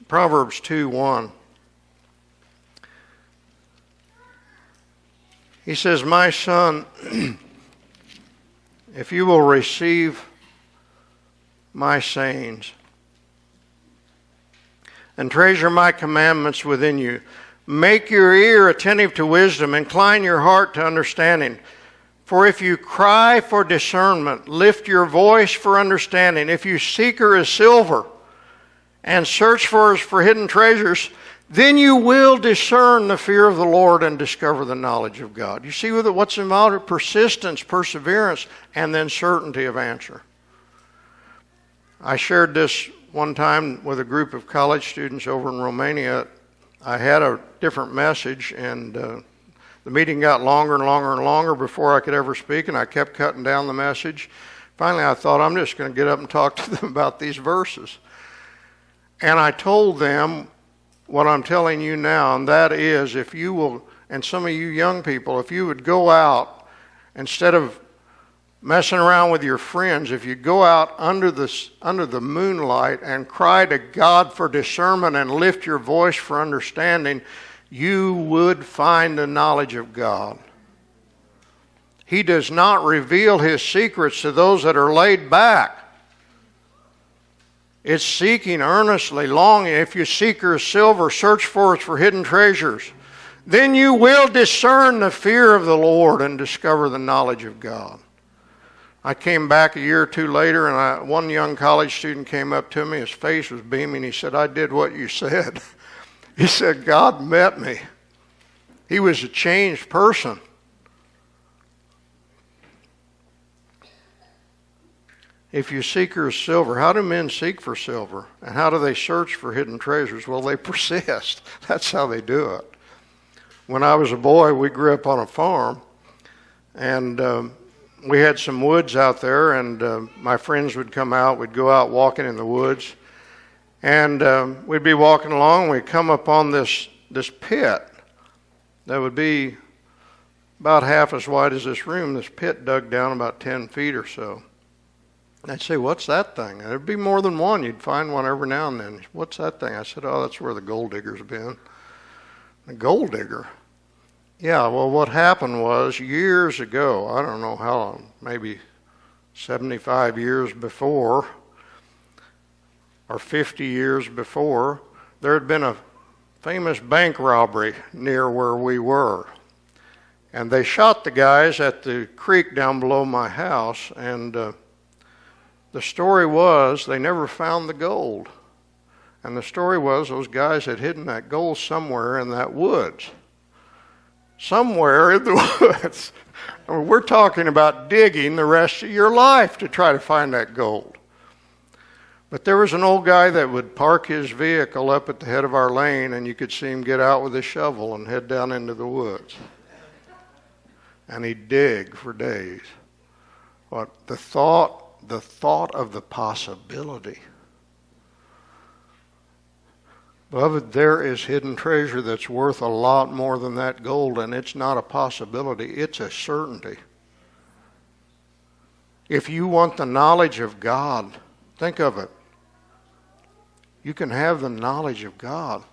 Proverbs 2:1. He says, "My son, if you will receive my sayings and treasure my commandments within you, make your ear attentive to wisdom, incline your heart to understanding. For if you cry for discernment, lift your voice for understanding. If you seek her as silver and search for her for hidden treasures, then you will discern the fear of the Lord and discover the knowledge of God." You see what's involved? Persistence, perseverance, and then certainty of answer. I shared this one time with a group of college students over in Romania. I had a different message, and the meeting got longer and longer and longer before I could ever speak, and I kept cutting down the message. Finally, I thought, I'm just going to get up and talk to them about these verses. And I told them what I'm telling you now, and that is, if you will, and some of you young people, if you would go out, instead of messing around with your friends, if you go out under the moonlight and cry to God for discernment and lift your voice for understanding, you would find the knowledge of God. He does not reveal his secrets to those that are laid back. It's seeking earnestly, longing. If you seek her as silver, search for it for hidden treasures. Then you will discern the fear of the Lord and discover the knowledge of God. I came back a year or two later, and one young college student came up to me. His face was beaming. He said, "I did what you said." He said, "God met me." He was a changed person. If you seek her as silver, how do men seek for silver? And how do they search for hidden treasures? Well, they persist. That's how they do it. When I was a boy, we grew up on a farm, and we had some woods out there, and my friends would come out. We'd go out walking in the woods, and we'd be walking along, and we'd come upon this pit that would be about half as wide as this room. This pit dug down about 10 feet or so. I'd say, "What's that thing?" There'd be more than one. You'd find one every now and then. "What's that thing?" I said, "Oh, that's where the gold digger's been." A gold digger? Yeah, well, what happened was years ago, I don't know how long, maybe 75 years before, or 50 years before, there had been a famous bank robbery near where we were. And they shot the guys at the creek down below my house, and the story was they never found the gold. And the story was those guys had hidden that gold somewhere in that woods. Somewhere in the woods. I mean, we're talking about digging the rest of your life to try to find that gold. But there was an old guy that would park his vehicle up at the head of our lane, and you could see him get out with a shovel and head down into the woods. And he'd dig for days. What the thought of the possibility. Beloved, there is hidden treasure that's worth a lot more than that gold, and it's not a possibility, it's a certainty. If you want the knowledge of God, think of it. You can have the knowledge of God.